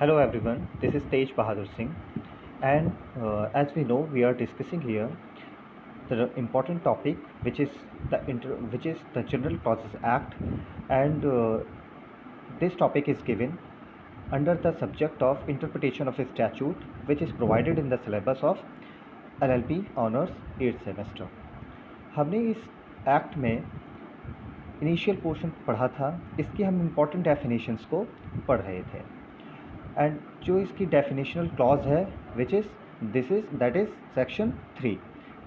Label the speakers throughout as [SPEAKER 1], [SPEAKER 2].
[SPEAKER 1] Hello everyone, this is Tej Bahadur Singh, and as we know, we are discussing here the important topic, which is the General Clauses Act, and this topic is given under the subject of interpretation of a statute, which is provided in the syllabus of LLB Honors 8th semester. हमने इस act में initial portion पढ़ा था, इसकी हम important definitions को पढ़ रहे थे, एंड जो इसकी डेफिनेशनल क्लॉज है दैट इज़ सेक्शन 3।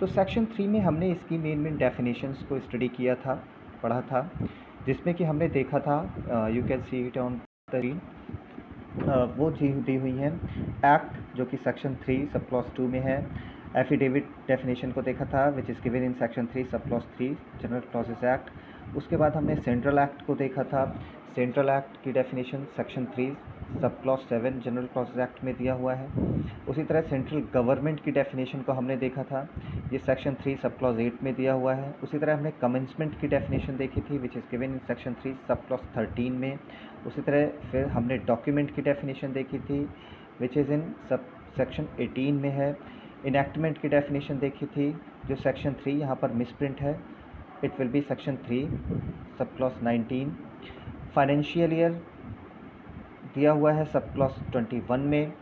[SPEAKER 1] तो सेक्शन 3 में हमने इसकी मेन डेफिनेशंस को स्टडी किया था, पढ़ा था, जिसमें कि हमने देखा था, you can see it on screen, वो दी हुई हैं एक्ट जो कि सेक्शन 3 सब क्लॉज 2 में है। एफिडेविट डेफिनेशन को देखा था which is given in section 3 sub clause 3 general clauses act. उसके बाद हमने सेंट्रल एक्ट को देखा था, सेंट्रल एक्ट की definition section 3 sub clause 7 general clauses act में दिया हुआ है। उसी तरह सेंट्रल गवर्नमेंट की डेफिनेशन को हमने देखा था, ये सेक्शन 3 सब क्लॉज 8 में दिया हुआ है। उसी तरह हमने कमेंसमेंट की डेफिनेशन देखी थी which is given in section 3 sub clause 13 में। उसी तरह फिर हमने डॉक्यूमेंट की डेफिनेशन देखी थी which is in sub section 18 में है। इनैक्टमेंट की डेफिनेशन देखी थी जो सेक्शन 3 यहाँ पर मिसप्रिंट है, it will be section 3 sub clause 19। Financial year दिया हुआ है सब क्लॉज 21 में।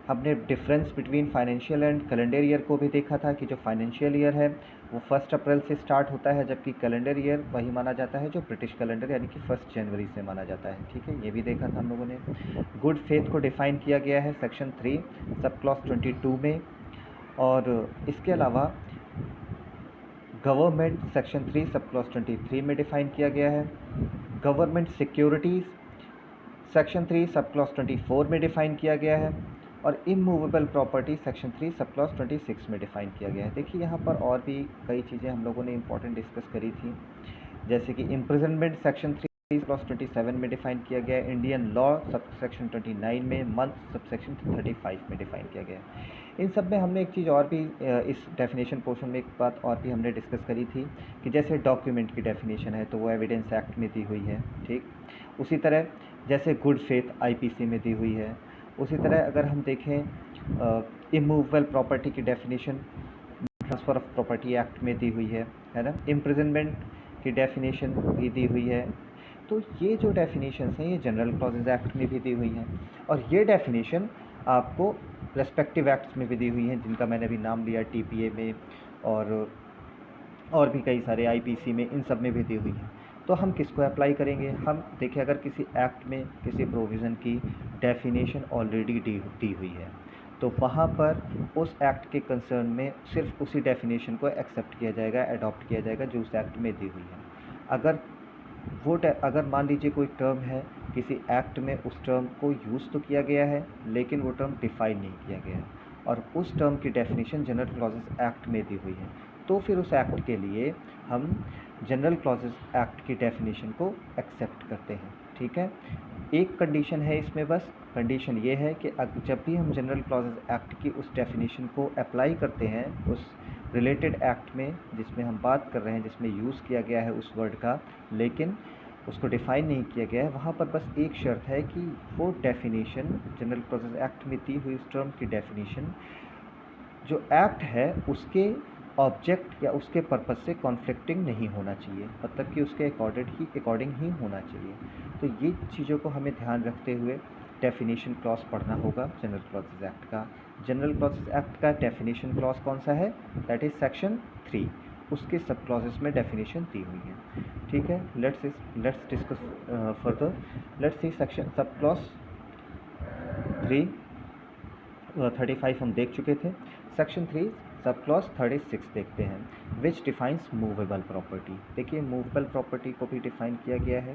[SPEAKER 1] हमने difference between financial and calendar year को भी देखा था कि जो फाइनेंशियल ईयर है वो 1 अप्रैल से स्टार्ट होता है, जबकि कैलेंडर ईयर वही माना जाता है जो ब्रिटिश कैलेंडर यानी कि 1 जनवरी से माना जाता है। ठीक है, ये भी देखा था हम लोगों ने। गुड फेथ को डिफ़ाइन किया गया है सेक्शन 3 सब क्लॉज 22 में। और इसके अलावा गवर्नमेंट सेक्शन 3 सब क्लॉज 23 में डिफ़ाइन किया गया है। Government securities section 3 sub clause 24 में डिफ़ाइन किया गया है। और immovable property section 3 sub clause 26 में डिफ़ाइन किया गया है। देखिए यहाँ पर और भी कई चीज़ें हम लोगों ने इंपॉर्टेंट डिस्कस करी थी, जैसे कि इम्प्रिजनमेंट सेक्शन 3 क्लॉज 27 में डिफ़ाइन किया गया है। इंडियन लॉ सब सेक्शन 29 में, मंथ सब सेक्शन 35 में डिफ़ाइन किया गया है। इन सब में हमने एक चीज़ और भी इस डेफिनेशन पोर्शन में एक बात और भी हमने डिस्कस करी थी कि जैसे डॉक्यूमेंट की डेफिनेशन है तो वो एविडेंस एक्ट में दी हुई है। ठीक, उसी तरह जैसे गुड फेथ आईपीसी में दी हुई है। उसी तरह अगर हम देखें इमूवेबल प्रॉपर्टी की definition transfer of property act में दी हुई है ना। इम्प्रिजनमेंट की डेफिनेशन भी दी हुई है। तो ये जो डेफिनेशंस हैं ये जनरल क्लॉजेज एक्ट में भी दी हुई हैं, और ये डेफिनेशन आपको रेस्पेक्टिव एक्ट्स में भी दी हुई हैं जिनका मैंने अभी नाम लिया, टीपीए में और भी कई सारे आईपीसी में, इन सब में भी दी हुई हैं। तो हम किसको अप्लाई करेंगे? हम देखिए, अगर किसी एक्ट में किसी प्रोविज़न की डेफिनेशन ऑलरेडी दी हुई है तो वहाँ पर उस एक्ट के कंसर्न में सिर्फ उसी डेफिनेशन को एक्सेप्ट किया जाएगा, अडॉप्ट किया जाएगा जो उस एक्ट में दी हुई है। अगर मान लीजिए कोई टर्म है किसी एक्ट में, उस टर्म को यूज़ तो किया गया है लेकिन वो टर्म डिफ़ाइन नहीं किया गया है और उस टर्म की डेफिनेशन जनरल क्लॉजेस एक्ट में दी हुई है, तो फिर उस एक्ट के लिए हम जनरल क्लॉजेस एक्ट की डेफिनेशन को एक्सेप्ट करते हैं। ठीक है, एक कंडीशन है इसमें, बस कंडीशन ये है कि जब भी हम जनरल क्लॉजेस एक्ट की उस डेफिनेशन को अप्लाई करते हैं उस रिलेटेड एक्ट में जिसमें हम बात कर रहे हैं, जिसमें यूज़ किया गया है उस वर्ड का लेकिन उसको डिफ़ाइन नहीं किया गया है, वहाँ पर बस एक शर्त है कि वो डेफिनेशन जनरल क्लॉजेस एक्ट में दी हुई उस टर्म की डेफिनेशन जो एक्ट है उसके ऑब्जेक्ट या उसके पर्पस से कॉन्फ्लिक्टिंग नहीं होना चाहिए, मतलब कि उसके अकॉर्डिंग ही होना चाहिए। तो ये चीज़ों को हमें ध्यान रखते हुए डेफिनेशन क्लॉज पढ़ना होगा जनरल क्लॉजेस एक्ट का। जनरल क्लॉजेस एक्ट का डेफिनेशन क्लॉज कौन सा है? दैट इज़ सेक्शन 3, उसके सब क्लॉजेस में डेफिनेशन दी हुई है। ठीक है, let's discuss further. Let's see section sub clause 35 हम देख चुके थे। सेक्शन 3 सब क्लॉज 36 देखते हैं, विच डिफाइंस मूवेबल प्रॉपर्टी। देखिए, मूवेबल प्रॉपर्टी को भी डिफाइन किया गया है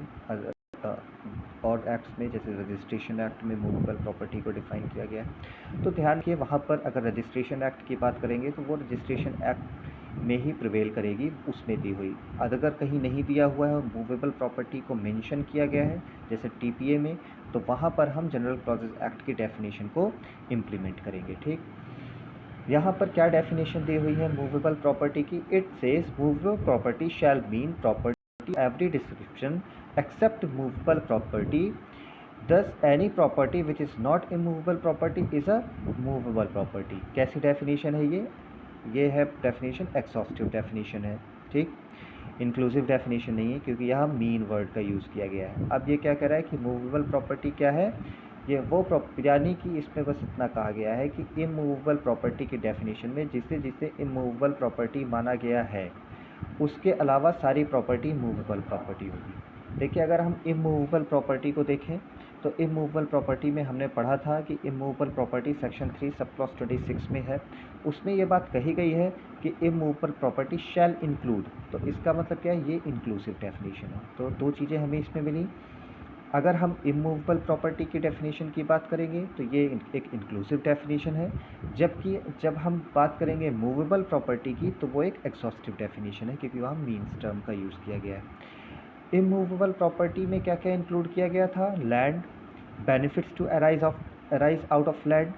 [SPEAKER 1] और एक्ट्स में, जैसे रजिस्ट्रेशन एक्ट में मूवेबल प्रॉपर्टी को डिफाइन किया गया है। तो ध्यान रखिए, वहाँ पर अगर रजिस्ट्रेशन एक्ट की बात करेंगे तो वो रजिस्ट्रेशन एक्ट में ही प्रिवेल करेगी, उसमें दी हुई। अगर कहीं नहीं दिया हुआ है और मूवेबल प्रॉपर्टी को मेंशन किया गया है जैसे टीपीए में, तो वहाँ पर हम जनरल क्लॉजेस एक्ट की डेफिनेशन को इम्प्लीमेंट करेंगे। ठीक, यहाँ पर क्या डेफिनेशन दी हुई है मूवेबल प्रॉपर्टी की? It says movable property shall mean property every description except movable property thus any property which is not immovable property is a movable property. कैसी डेफिनेशन है ये है डेफिनेशन, एक्सॉस्टिव डेफिनेशन है, ठीक, इंक्लूसिव डेफिनेशन नहीं है, क्योंकि यहाँ मीन वर्ड का यूज़ किया गया है। अब ये क्या कह रहा है कि मूवेबल प्रॉपर्टी क्या है, ये वो यानी कि इसमें बस इतना कहा गया है कि इमूवेबल प्रॉपर्टी की डेफिनेशन में जिसे जिसे इमूवेबल प्रॉपर्टी माना गया है उसके अलावा सारी प्रॉपर्टी मूवेबल प्रॉपर्टी होगी। देखिए, अगर हम इमूवेबल प्रॉपर्टी को देखें तो इमूवेबल प्रॉपर्टी में हमने पढ़ा था कि immovable property section 3 sub clause 26 में है। उसमें ये बात कही गई है कि इमूवेबल प्रॉपर्टी शैल इंक्लूड, तो इसका मतलब क्या है, ये इंक्लूसिव डेफिनेशन है। तो दो चीज़ें हमें इसमें मिली। अगर हम इमूवेबल प्रॉपर्टी की डेफिनेशन की बात करेंगे तो ये एक इंक्लूसिव डेफिनेशन है, जबकि जब हम बात करेंगे मूवेबल प्रॉपर्टी की तो वो एक एक्सॉस्टिव डेफिनेशन है, क्योंकि वहाँ मीन्स टर्म का यूज़ किया गया है। इमूवेबल प्रॉपर्टी में क्या क्या इंक्लूड किया गया था, land, benefits to arise out of land,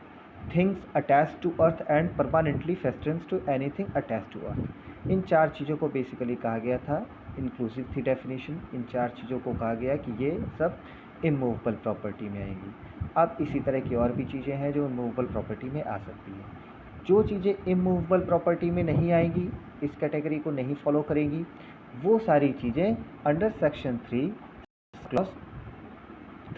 [SPEAKER 1] things attach to earth and permanently fastened to anything attach to earth. इन चार चीज़ों को बेसिकली कहा गया था, इंक्लूसिव थी डेफिनेशन। इन चार चीज़ों को कहा गया कि ये सब इमूवेबल प्रॉपर्टी में आएंगी। अब इसी तरह की और भी चीज़ें हैं जो इमूवेबल प्रॉपर्टी में आ सकती हैं। जो चीज़ें इमूवेबल प्रॉपर्टी में नहीं आएंगी, इस कैटेगरी को नहीं फॉलो करेंगी, वो सारी चीज़ें अंडर सेक्शन 3 क्लॉज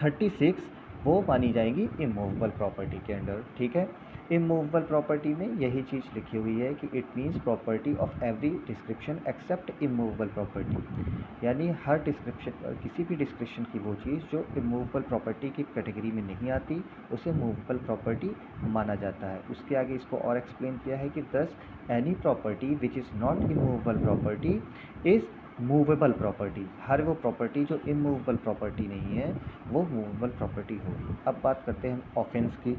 [SPEAKER 1] 36 वो मानी जाएंगी इमूवेबल प्रॉपर्टी के अंडर, ठीक है। इमूवेबल प्रॉपर्टी में यही चीज़ लिखी हुई है कि it means property of every description except immovable property, यानी हर डिस्क्रिप्शन, किसी भी डिस्क्रिप्शन की वो चीज़ जो इमूवेबल प्रॉपर्टी की कैटेगरी में नहीं आती उसे मूवेबल प्रॉपर्टी माना जाता है। उसके आगे इसको और एक्सप्लेन किया है कि दस any property which is not immovable property is movable property. हर वो प्रॉपर्टी जो इमूवेबल प्रॉपर्टी नहीं है वो मूवेबल प्रॉपर्टी होगी। अब बात करते हैं ऑफेंस की।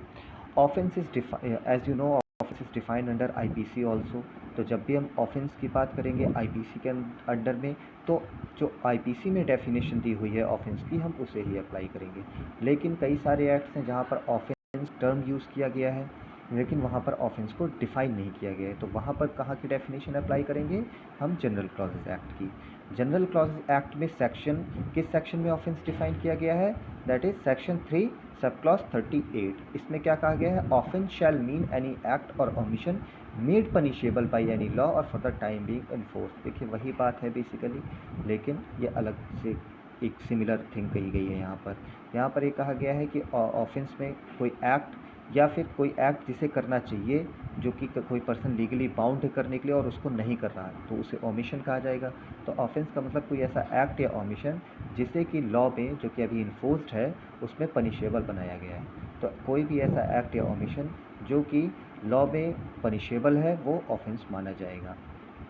[SPEAKER 1] Offence is as you know offence is defined under IPC also. तो जब भी हम ऑफेंस की बात करेंगे आईपीसी के अंडर में, तो जो आईपीसी में डेफिनेशन दी हुई है ऑफेंस की हम उसे ही अप्लाई करेंगे। लेकिन कई सारे एक्ट्स हैं जहाँ पर ऑफेंस टर्म यूज़ किया गया है लेकिन वहाँ पर ऑफेंस को डिफ़ाइन नहीं किया गया है, तो वहाँ पर कहाँ की डेफिनेशन अप्लाई करेंगे हम, जनरल क्लॉजेज एक्ट की। जनरल क्लॉजेज एक्ट में सेक्शन, किस सेक्शन में ऑफेंस डिफाइन किया गया है, that is section 3 sub clause 38। इसमें क्या कहा गया है, offence shall mean any act or omission made punishable by any law or for the time being in force. देखिए वही बात है बेसिकली, लेकिन ये अलग से एक सिमिलर थिंग कही गई है यहाँ पर ये कहा गया है कि ऑफेंस में कोई एक्ट या फिर कोई एक्ट जिसे करना चाहिए जो कि कोई पर्सन लीगली बाउंड है करने के लिए और उसको नहीं कर रहा है तो उसे ओमिशन कहा जाएगा। तो ऑफेंस का मतलब कोई ऐसा एक्ट या ओमिशन जिसे कि लॉ में, जो कि अभी इन्फोर्स्ड है, उसमें पनिशेबल बनाया गया है। तो कोई भी ऐसा एक्ट या ओमिशन जो कि लॉ में पनिशेबल है वो ऑफेंस माना जाएगा,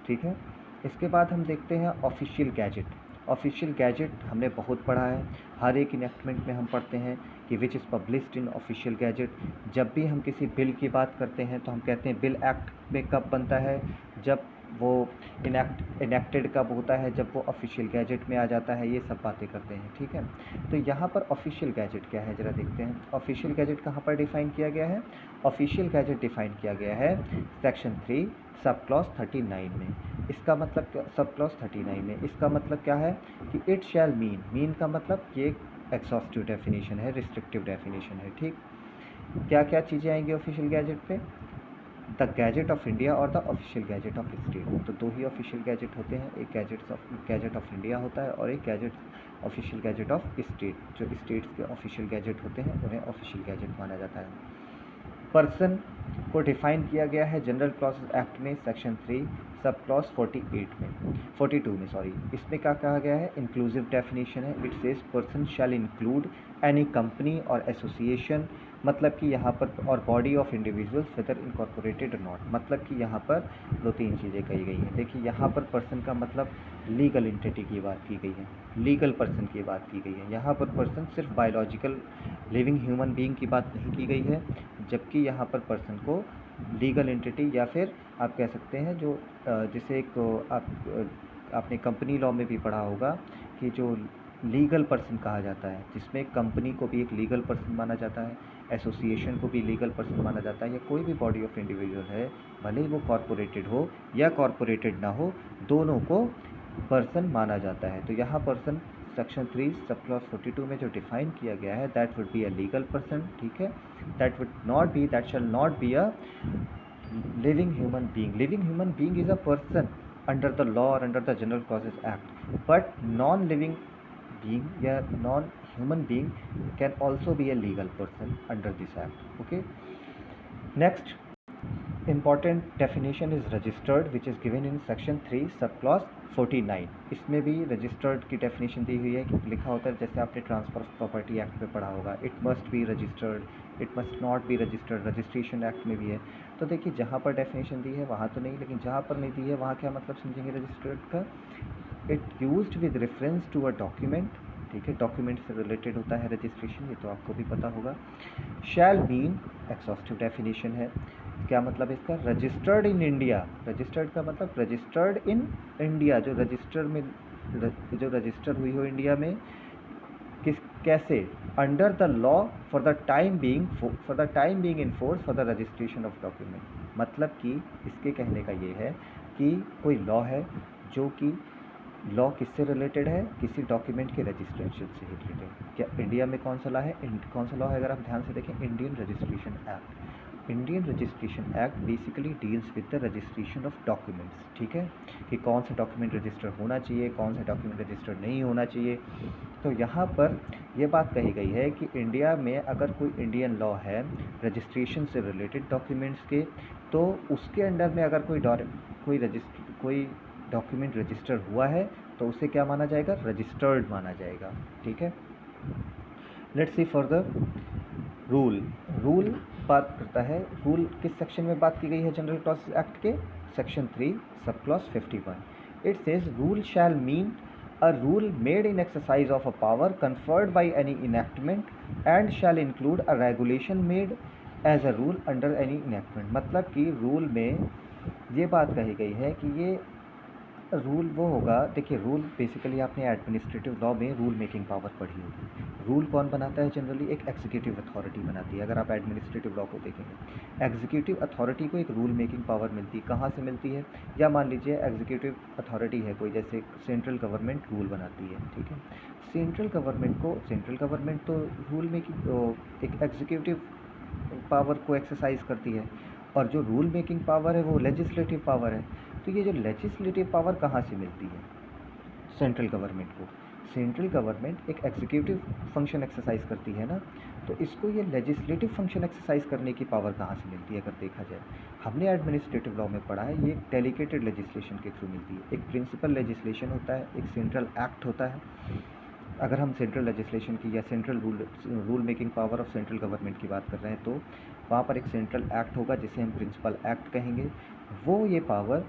[SPEAKER 1] ठीक है। इसके बाद हम देखते हैं ऑफिशियल गैजेट। ऑफिशियल गैजेट हमने बहुत पढ़ा है, हर एक इनेक्टमेंट में हम पढ़ते हैं कि which is published in official gazette. जब भी हम किसी बिल की बात करते हैं तो हम कहते हैं बिल एक्ट में कब बनता है, जब वो इनेक्टेड कब होता है, जब वो ऑफिशियल गैजेट में आ जाता है, ये सब बातें करते हैं, ठीक है। तो यहाँ पर ऑफिशियल गैजेट क्या है ज़रा देखते हैं। ऑफिशियल गैजेट कहाँ पर डिफ़ाइन किया गया है, ऑफिशियल गैजेट डिफ़ाइन किया गया है सेक्शन 3 सब क्लॉज 39 में। इसका मतलब सब क्लॉज 39 में इसका मतलब क्या है कि इट शैल मीन का मतलब ये एक्सॉस्टिव डेफिनेशन है, रिस्ट्रिक्टिव डेफिनेशन है, ठीक। क्या क्या चीज़ें आएंगी ऑफिशियल गैजेट पे, द गैजेट ऑफ इंडिया और the official gazette of state. तो दो ही ऑफिशियल गैजेट होते हैं, एक गैजेट ऑफ इंडिया होता है और एक ऑफिशियल गैजेट ऑफ स्टेट। जो स्टेट्स के ऑफिशियल गैजेट होते हैं उन्हें ऑफिशियल गैजेट माना जाता है। पर्सन को डिफाइन किया गया है जनरल क्लॉजेज एक्ट में सेक्शन 3 सब क्लॉज 42 में सॉरी। इसमें क्या कहा गया है, इंक्लूसिव डेफिनेशन है। It says person shall include any company और एसोसिएशन, मतलब कि यहाँ पर, और body of individuals weather incorporated और नॉट, मतलब कि यहाँ पर दो तीन चीज़ें कही गई हैं। देखिए यहाँ पर पर्सन का मतलब लीगल एंटिटी की बात की गई है, लीगल पर्सन की बात की गई है। यहाँ पर पर्सन सिर्फ बायोलॉजिकल लिविंग ह्यूमन बीइंग की बात नहीं की गई है, जबकि यहाँ पर पर्सन को लीगल एंटिटी या फिर आप कह सकते हैं जो जिसे एक आपने कंपनी लॉ में भी पढ़ा होगा कि जो लीगल पर्सन कहा जाता है, जिसमें कंपनी को भी एक लीगल पर्सन माना जाता है, एसोसिएशन को भी लीगल पर्सन माना जाता है, या कोई भी बॉडी ऑफ इंडिविजुअल है, भले ही वो कॉरपोरेटेड हो या कॉरपोरेटेड ना हो, दोनों को पर्सन माना जाता है। तो यहाँ पर्सन सेक्शन 3 सब क्लॉज 42 में जो डिफाइन किया गया है, that would be a legal person, ठीक है, that shall not be a living human being. Living human being is a person under the law or under the General Clauses Act, but non-living being या non-human being can also be a legal person under this act. Okay. Next important definition is registered, which is given in section 3 subclause 49. इसमें भी registered की definition दी हुई है कि लिखा होता है, जैसे आपने ट्रांसफर ऑफ प्रॉपर्टी एक्ट में पढ़ा होगा, it must be registered, it must not be registered, registration act में भी है। तो देखिए जहाँ पर डेफिनेशन दी है वहाँ तो नहीं, लेकिन जहाँ पर नहीं दी है वहाँ क्या मतलब समझेंगे रजिस्टर्ड का, it used with reference to a document, ठीक है, डॉक्यूमेंट से रिलेटेड होता है रजिस्ट्रेशन, ये तो आपको भी पता होगा। शैल मीन एक्सॉस्टिव डेफिनेशन है, क्या मतलब इसका, रजिस्टर्ड इन इंडिया, रजिस्टर्ड का मतलब रजिस्टर्ड इन इंडिया, जो रजिस्टर हुई हो इंडिया में, किस कैसे, under the law for the time being in force for the registration of document. मतलब कि इसके कहने का ये है कि कोई लॉ है जो कि लॉ किससे रिलेटेड है, किसी डॉक्यूमेंट के रजिस्ट्रेशन से रिलेटेड। क्या इंडिया में कौन सा लॉ है, कौन सा लॉ है, अगर आप ध्यान से देखें, Indian registration act. Indian registration act basically deals with the registration of documents, ठीक है, कि कौन सा डॉक्यूमेंट रजिस्टर होना चाहिए, कौन सा डॉक्यूमेंट रजिस्टर नहीं होना चाहिए। तो यहाँ पर यह बात कही गई है कि इंडिया में अगर कोई इंडियन लॉ है रजिस्ट्रेशन से रिलेटेड डॉक्यूमेंट्स के, तो उसके अंडर में अगर कोई डॉक्यूमेंट रजिस्टर हुआ है तो उसे क्या माना जाएगा, रजिस्टर्ड माना जाएगा, ठीक है। Let's see further. रूल बात करता है, रूल किस सेक्शन में बात की गई है जनरल क्लॉज एक्ट के, section 3 sub clause 51। It says rule shall mean a rule made in exercise of a power conferred by any enactment and shall include a regulation made as a rule under any enactment। मतलब कि rule में ये बात कही गई है कि ये रूल वो होगा, देखिए रूल बेसिकली आपने एडमिनिस्ट्रेटिव लॉ में रूल मेकिंग पावर पढ़ी होगी। रूल कौन बनाता है, जनरली एक एग्जीक्यूटिव अथॉरिटी बनाती है। अगर आप एडमिनिस्ट्रेटिव लॉ को देखेंगे, एग्जीक्यूटिव अथॉरिटी को एक रूल मेकिंग पावर मिलती है, कहाँ से मिलती है, या मान लीजिए एग्जीक्यूटिव अथॉरिटी है कोई, जैसे सेंट्रल गवर्नमेंट रूल बनाती है, ठीक है, सेंट्रल गवर्नमेंट तो रूल मेकिंग एक एग्जीक्यूटिव पावर को एक्सरसाइज करती है, और जो रूल मेकिंग पावर है वो लेजिस्लेटिव पावर है। तो ये जो लेजिस्लेटिव पावर कहाँ से मिलती है, सेंट्रल गवर्नमेंट को, सेंट्रल गवर्नमेंट एक एग्जीक्यूटिव फंक्शन एक्सरसाइज करती है ना, तो इसको ये लेजिस्लेटिव फंक्शन एक्सरसाइज करने की पावर कहाँ से मिलती है, अगर देखा जाए, हमने एडमिनिस्ट्रेटिव लॉ में पढ़ा है, ये डेलीगेटेड लेजिस्लेशन के थ्रू मिलती है। एक प्रिंसिपल लेजिस्लेशन होता है, एक सेंट्रल एक्ट होता है। अगर हम सेंट्रल लेजिस्लेशन की या central rule making power of central government की बात कर रहे हैं, तो वहाँ पर एक सेंट्रल एक्ट होगा जिसे हम प्रिंसिपल एक्ट कहेंगे, वो ये पावर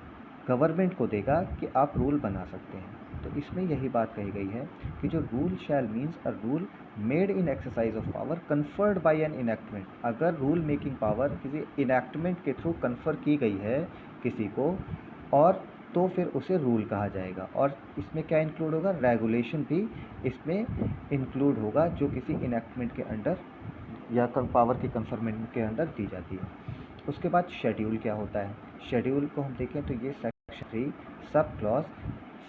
[SPEAKER 1] गवर्नमेंट को देगा कि आप रूल बना सकते हैं। तो इसमें यही बात कही गई है कि जो rule shall means a rule made in exercise of power conferred by an enactment. अगर रूल मेकिंग पावर किसी इनैक्टमेंट के थ्रू कन्फर की गई है किसी को, और तो फिर उसे रूल कहा जाएगा। और इसमें क्या इंक्लूड होगा, रेगुलेशन भी इसमें इंक्लूड होगा जो किसी इनैक्टमेंट के अंडर या पावर के कन्फर्मेंट के अंडर दी जाती है। उसके बाद शेड्यूल क्या होता है, शेड्यूल को हम देखें तो ये सेक्शन 3 सब क्लॉज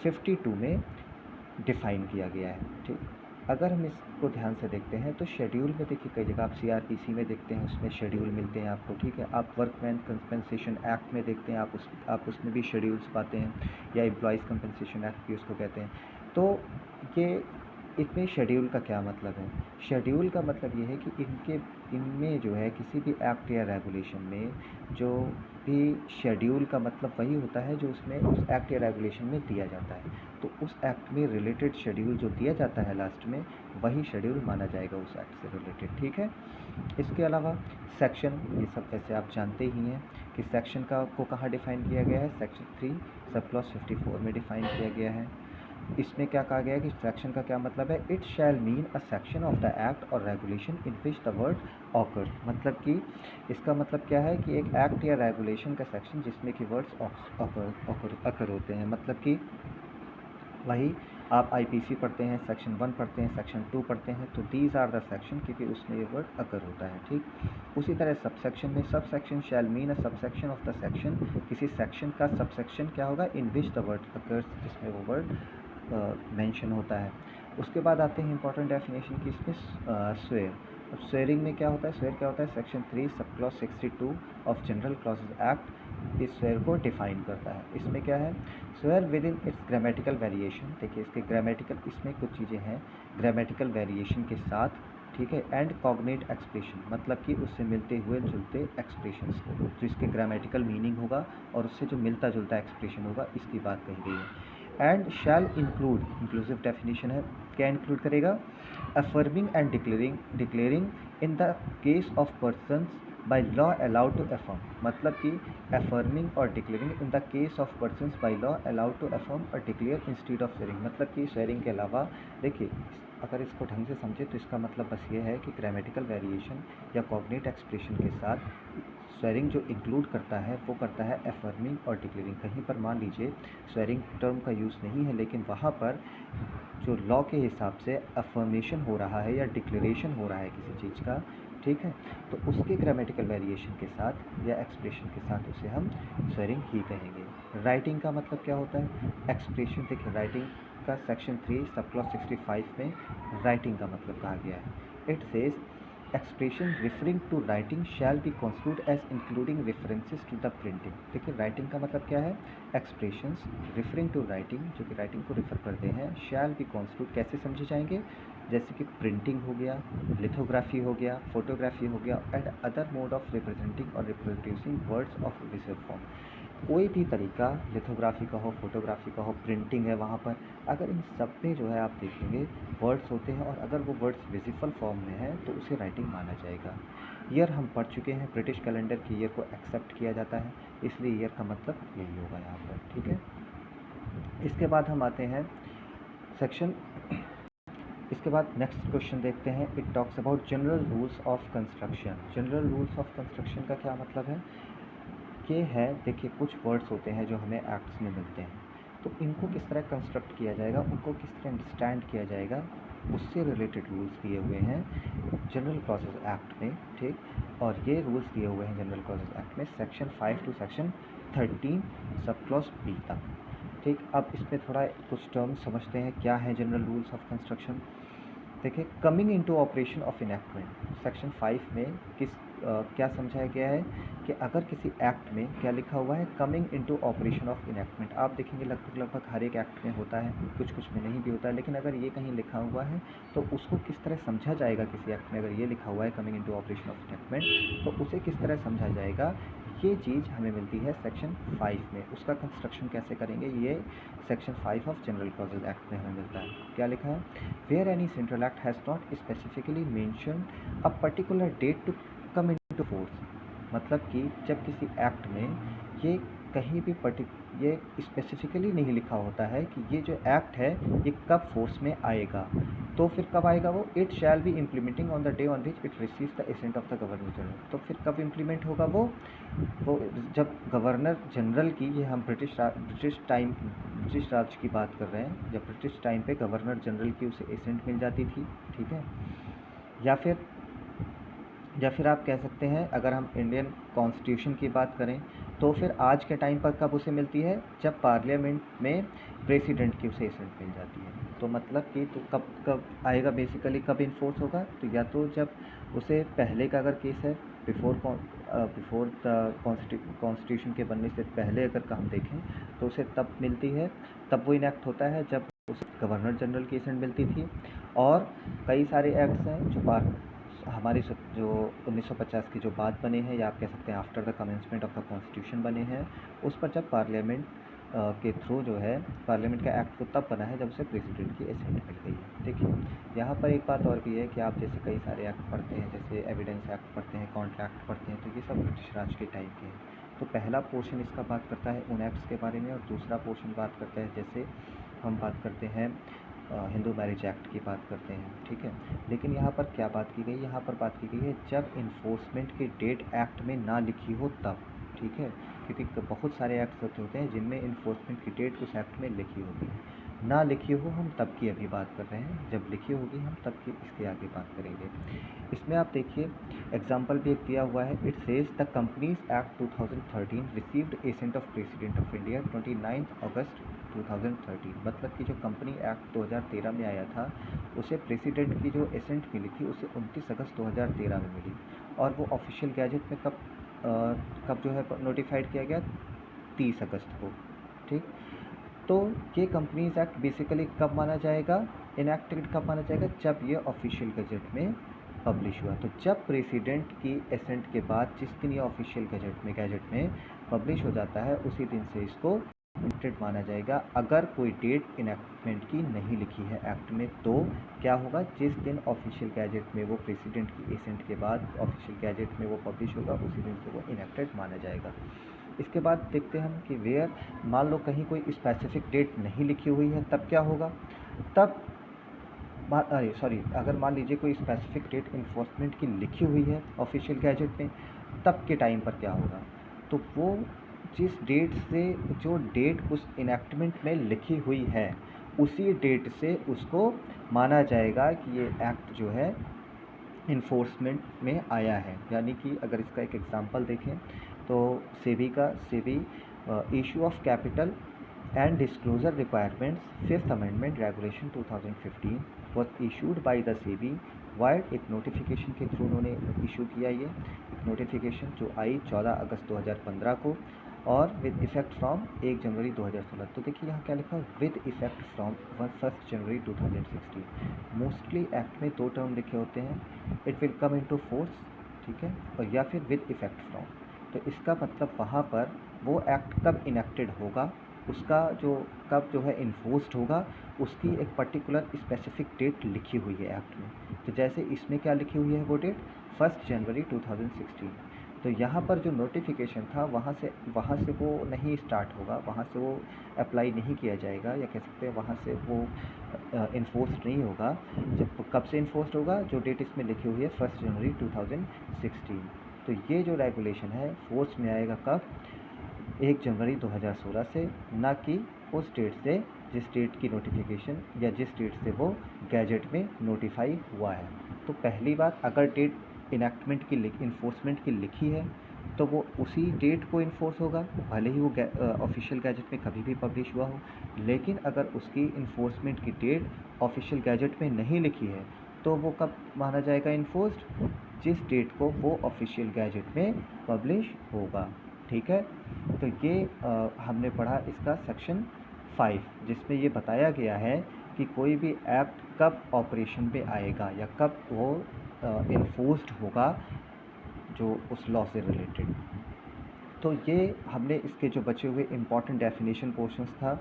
[SPEAKER 1] 52 में डिफाइन किया गया है, ठीक। अगर हम इसको ध्यान से देखते हैं तो शेड्यूल में देखिए कई जगह आप सीआरपीसी में देखते हैं, उसमें शेड्यूल मिलते हैं आपको, ठीक है। आप वर्कमैन कंपनसेशन एक्ट में देखते हैं, आप उसमें भी शेड्यूल्स पाते हैं, या एम्प्लॉयज़ कंपनसेशन एक्ट भी उसको कहते हैं। तो ये इसमें शेड्यूल का क्या मतलब है, शेड्यूल का मतलब ये है कि इनमें जो है किसी भी एक्ट या रेगुलेशन में जो भी शेड्यूल का मतलब वही होता है जो उसमें उस एक्ट या रेगुलेशन में दिया जाता है। तो उस एक्ट में रिलेटेड शेड्यूल जो दिया जाता है लास्ट में, वही शेड्यूल माना जाएगा उस एक्ट से रिलेटेड, ठीक है। इसके अलावा सेक्शन, ये सब वैसे आप जानते ही हैं कि सेक्शन को कहाँ डिफ़ाइन किया गया है, सेक्शन 3 सब क्लॉज 54 में डिफ़ाइन किया गया है। इसमें क्या कहा गया है कि सेक्शन का क्या मतलब है, it shall mean a section of the act or regulation in which the word occur. मतलब कि इसका मतलब क्या है कि एक एक्ट या रेगुलेशन का सेक्शन जिसमें कि वर्ड्स ऑकर होते हैं। मतलब कि वही आप आईपीसी पढ़ते हैं, सेक्शन 1 पढ़ते हैं, सेक्शन 2 पढ़ते हैं, तो दीज आर द सेक्शन, क्योंकि उसमें ये वर्ड अकर होता है, ठीक। उसी तरह सब सेक्शन में sub section shall mean a sub section of the section, किसी सेक्शन का सब सेक्शन क्या होगा, in which the word occurs, जिसमें वो वर्ड मेंशन होता है। उसके बाद आते हैं इंपॉर्टेंट डेफिनेशन की इसमें स्वेयर। अब स्वेयरिंग में क्या होता है, स्वेयर क्या होता है, section 3 sub clause 62 of general clauses act इस स्वेयर को डिफाइन करता है। इसमें क्या है, swear with in its grammatical variation, देखिए इसके ग्रामेटिकल, इसमें कुछ चीज़ें हैं ग्रामेटिकल वेरिएशन के साथ, ठीक है, एंड कॉग्नेट एक्सप्रेशन, मतलब कि उससे मिलते हुए जुलते एक्सप्रेशंस को, जो इसके ग्रामेटिकल मीनिंग होगा और उससे जो मिलता जुलता एक्सप्रेशन होगा, इसकी बात कही गई है। And shall include, inclusive definition है, क्या इंक्लूड करेगा, affirming and declaring in the case of persons by law allowed to affirm, मतलब कि अफर्मिंग और declaring in the case of persons by law allowed to affirm और declare instead of swearing, मतलब कि sharing के अलावा, देखिए अगर इसको ढंग से समझे तो इसका मतलब बस ये है कि ग्रामेटिकल वेरिएशन या कॉग्नेट एक्सप्रेशन के साथ स्वेरिंग जो इंक्लूड करता है वो करता है अफर्मिंग और डिक्लेयरिंग। कहीं पर मान लीजिए स्वेरिंग टर्म का यूज़ नहीं है, लेकिन वहाँ पर जो लॉ के हिसाब से अफर्मेशन हो रहा है या डिक्लेरेशन हो रहा है किसी चीज़ का, ठीक है, तो उसके ग्रामेटिकल वेरिएशन के साथ या एक्सप्रेशन के साथ उसे हम स्वेरिंग ही कहेंगे। राइटिंग का मतलब क्या होता है, एक्सप्रेशन, देखिए राइटिंग का सेक्शन 3 सब क्लॉज 65 में राइटिंग का मतलब कहा गया है। It says expression referring to writing shall be construed as including references to the printing. देखिए राइटिंग का मतलब क्या है, एक्सप्रेशंस रिफरिंग टू राइटिंग, जो कि राइटिंग को रिफर करते हैं, शैल बी कंस्ट्रूड कैसे समझे जाएंगे, जैसे कि प्रिंटिंग हो गया, लिथोग्राफी हो गया, फोटोग्राफी हो गया, and other mode of representing or reproducing words of visual form. कोई भी तरीका, लिथोग्राफी का हो, फोटोग्राफी का हो, प्रिंटिंग है, वहाँ पर अगर इन सब में जो है आप देखेंगे वर्ड्स होते हैं और अगर वो वर्ड्स विजिबल फॉर्म में है तो उसे राइटिंग माना जाएगा। ईयर हम पढ़ चुके हैं, ब्रिटिश कैलेंडर की ईयर को एक्सेप्ट किया जाता है, इसलिए ईयर का मतलब यही होगा यहाँ पर, ठीक है। इसके बाद हम आते हैं सेक्शन, इसके बाद नेक्स्ट क्वेश्चन देखते हैं। It talks about general rules of construction. General rules of construction का क्या मतलब है, ये है, देखिए कुछ वर्ड्स होते हैं जो हमें एक्ट्स में मिलते हैं, तो इनको किस तरह कंस्ट्रक्ट किया जाएगा, उनको किस तरह अंडरस्टैंड किया जाएगा, उससे रिलेटेड रूल्स दिए हुए हैं जनरल क्लॉजेज एक्ट में, ठीक। और ये रूल्स दिए हुए हैं जनरल क्लॉजेज एक्ट में section 5 to section 13 sub clause B तक, ठीक। अब इसमें थोड़ा कुछ टर्म्स समझते हैं, क्या है जनरल रूल्स ऑफ कंस्ट्रक्शन। देखिए coming into operation of enactment, section 5 में क्या समझाया गया है कि अगर किसी एक्ट में क्या लिखा हुआ है, coming into operation of enactment, आप देखेंगे लगभग हर एक एक्ट में होता है, कुछ कुछ में नहीं भी होता है, लेकिन अगर ये कहीं लिखा हुआ है तो उसको किस तरह समझा जाएगा, किसी एक्ट में अगर ये लिखा हुआ है coming into operation of enactment, तो उसे किस तरह समझा जाएगा, ये चीज़ हमें मिलती है सेक्शन 5 में। उसका कंस्ट्रक्शन कैसे करेंगे, ये section 5 of general clauses act में हमें मिलता है। क्या लिखा है, where any central act has not specifically mentioned a particular date to come into force, मतलब कि जब किसी एक्ट में ये कहीं भी ये स्पेसिफिकली नहीं लिखा होता है कि ये जो एक्ट है ये कब फोर्स में आएगा, तो फिर कब आएगा वो, it shall be implementing on the day on which it receives the ascent of the governor general, तो फिर कब इम्प्लीमेंट होगा वो जब गवर्नर जनरल की, ये हम ब्रिटिश राज की बात कर रहे हैं, जब ब्रिटिश टाइम पे गवर्नर जनरल की उसे एसेंट मिल जाती थी, ठीक है। या फिर आप कह सकते हैं अगर हम इंडियन कॉन्स्टिट्यूशन की बात करें तो फिर आज के टाइम पर कब उसे मिलती है, जब पार्लियामेंट में प्रेसिडेंट की उसे एसेंट मिल जाती है, तो मतलब कि तो कब आएगा, बेसिकली कब इन्फोर्स होगा, तो या तो जब उसे पहले का अगर केस है, बिफोर द कॉन्स्टिट्यूशन के बनने से पहले अगर हम देखें तो उसे तब मिलती है, तब वो इनैक्ट होता है जब उसे गवर्नर जनरल की एसेंट मिलती थी। और कई सारे एक्ट्स हैं जो हमारी जो 1950 की जो बात बने हैं, या आप कह सकते हैं after the commencement of the constitution बने हैं, उस पर जब पार्लियामेंट के थ्रू जो है, पार्लियामेंट का एक्ट तो तब बना है जब उसे प्रेसिडेंट की एसेंट मिल गई है। देखिए यहाँ पर एक बात और भी है कि आप जैसे कई सारे एक्ट पढ़ते हैं, जैसे एविडेंस एक्ट पढ़ते हैं, कॉन्ट्रैक्ट पढ़ते हैं, तो ये सब ब्रिटिश राज के टाइम के हैं। तो पहला पोर्शन इसका बात करता है उन एक्ट्स के बारे में, और दूसरा पोर्शन बात करता है, जैसे हम बात करते हैं हिंदू मैरिज एक्ट की बात करते हैं, ठीक है। लेकिन यहाँ पर क्या बात की गई, यहाँ पर बात की गई है जब इन्फोर्समेंट की डेट एक्ट में ना लिखी हो तब, ठीक है, क्योंकि बहुत सारे एक्ट्स होते हैं जिनमें इन्फोर्समेंट की डेट उस एक्ट में लिखी होगी, ना लिखी हो हम तब की अभी बात कर रहे हैं, जब लिखी होगी हम तब की इसके आगे बात करेंगे। इसमें आप देखिए एग्जाम्पल भी एक दिया हुआ है, it says the companies act 2013 received ascent of president of India 29 अगस्त 2013, मतलब कि जो कंपनी एक्ट 2013 में आया था उसे प्रेसिडेंट की जो एसेंट मिली थी उसे 29 अगस्त 2013 में मिली, और वो ऑफिशियल गैजेट में कब जो है नोटिफाइड किया गया, 30 अगस्त को। ठीक, तो ये कंपनीज एक्ट बेसिकली कब माना जाएगा, इनएक्टेड कब माना जाएगा, जब ये ऑफिशियल गजट में पब्लिश हुआ। तो जब प्रेसिडेंट की एसेंट के बाद जिस दिन ये ऑफिशियल गैजेट में पब्लिश हो जाता है उसी दिन से इसको इनएक्टेड माना जाएगा। अगर कोई डेट इनएक्टमेंट की नहीं लिखी है एक्ट में तो क्या होगा, जिस दिन ऑफिशियल गैजेट में वो प्रेसिडेंट की एसेंट के बाद ऑफिशियल गैजेट में वो पब्लिश होगा उसी दिन से वो इनएक्टेड माना जाएगा। इसके बाद देखते हैं हम कि वेयर, मान लो कहीं कोई स्पेसिफिक डेट नहीं लिखी हुई है तब क्या होगा, तब अगर मान लीजिए कोई स्पेसिफिक डेट इन्फोर्समेंट की लिखी हुई है ऑफिशियल गैजेट में, तब के टाइम पर क्या होगा, तो वो जिस डेट से, जो डेट उस इनएक्टमेंट में लिखी हुई है उसी डेट से उसको माना जाएगा कि ये एक्ट जो है इन्फोर्समेंट में आया है। यानी कि अगर इसका एक एग्जांपल देखें तो SEBI issue of capital and disclosure requirements 5th amendment regulation 2015 was issued by the SEBI wide, एक नोटिफिकेशन के थ्रू उन्होंने इशू किया ये एक नोटिफिकेशन जो आई 14 अगस्त 2015 को, और विद इफेक्ट फ्रॉम 1 जनवरी 2016। तो देखिए यहाँ क्या लिखा है, with effect from 1 January 2016। Mostly act में 2 टर्म लिखे होते हैं, it will come into force, ठीक है, और या फिर विद इफेक्ट फ्रॉम। तो इसका मतलब वहाँ पर वो एक्ट कब इनेक्टेड होगा, उसका कब जो है इन्फोर्स्ड होगा, उसकी एक पर्टिकुलर स्पेसिफिक डेट लिखी हुई है एक्ट में। तो जैसे इसमें क्या लिखी हुई है वो डेट 1 जनवरी 2016। तो यहाँ पर जो नोटिफिकेशन था वहाँ से वो नहीं स्टार्ट होगा, वहाँ से वो अप्लाई नहीं किया जाएगा, या कह सकते हैं वहाँ से वो इन्फोर्स नहीं होगा। जब कब से इन्फोर्स होगा, जो डेट इसमें लिखी हुई है 1 जनवरी 2016। तो ये जो रेगुलेशन है फोर्स में आएगा कब, 1 जनवरी 2016 से, ना कि उस डेट से जिस डेट की नोटिफिकेशन या जिस डेट से वो गैजेट में नोटिफाई हुआ है। तो पहली बात, अगर डेट इनएक्टमेंट की इन्फोर्समेंट की लिखी है तो वो उसी डेट को इन्फोर्स होगा, भले ही वो ऑफिशियल गैजेट में कभी भी पब्लिश हुआ हो। लेकिन अगर उसकी इन्फोर्समेंट की डेट ऑफिशियल गैजेट में नहीं लिखी है तो वो कब माना जाएगा इन्फोर्स्ड, जिस डेट को वो ऑफिशियल गैजेट में पब्लिश होगा। ठीक है, तो ये हमने पढ़ा इसका सेक्शन 5, जिसमें ये बताया गया है कि कोई भी एक्ट कब ऑपरेशन पे आएगा या कब वो इन्फोर्स्ड होगा जो उस लॉ से रिलेटेड। तो ये हमने इसके जो बचे हुए इम्पॉर्टेंट डेफिनेशन पोर्शंस था,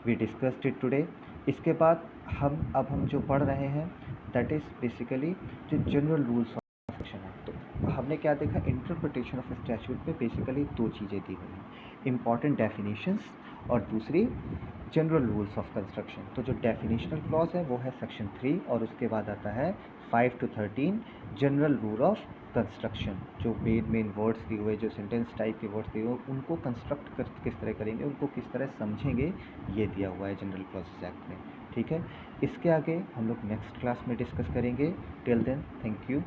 [SPEAKER 1] वी डिस्कस्ड इट टुडे। इसके बाद हम जो पढ़ रहे हैं दैट इज़ बेसिकली जो जनरल रूल्स ऑफ एक्शन है। तो हमने क्या देखा, इंटरप्रिटेशन ऑफ स्टैट्यूट में बेसिकली 2 चीज़ें दी हुई हैं, इम्पॉर्टेंट डेफिनेशंस और दूसरी जनरल रूल्स ऑफ कंस्ट्रक्शन। तो जो डेफिनेशनल क्लॉज है वो है सेक्शन 3, और उसके बाद आता है 5 to 13 general rule of construction. जो मेन वर्ड्स दिए हुए, जो सेंटेंस टाइप के वर्ड्स दिए हुए, उनको कंस्ट्रक्ट किस तरह करेंगे, उनको किस तरह समझेंगे, ये दिया हुआ है जनरल क्लॉजेस एक्ट में। ठीक है, इसके आगे हम लोग नेक्स्ट क्लास में डिस्कस करेंगे। Till then, thank you.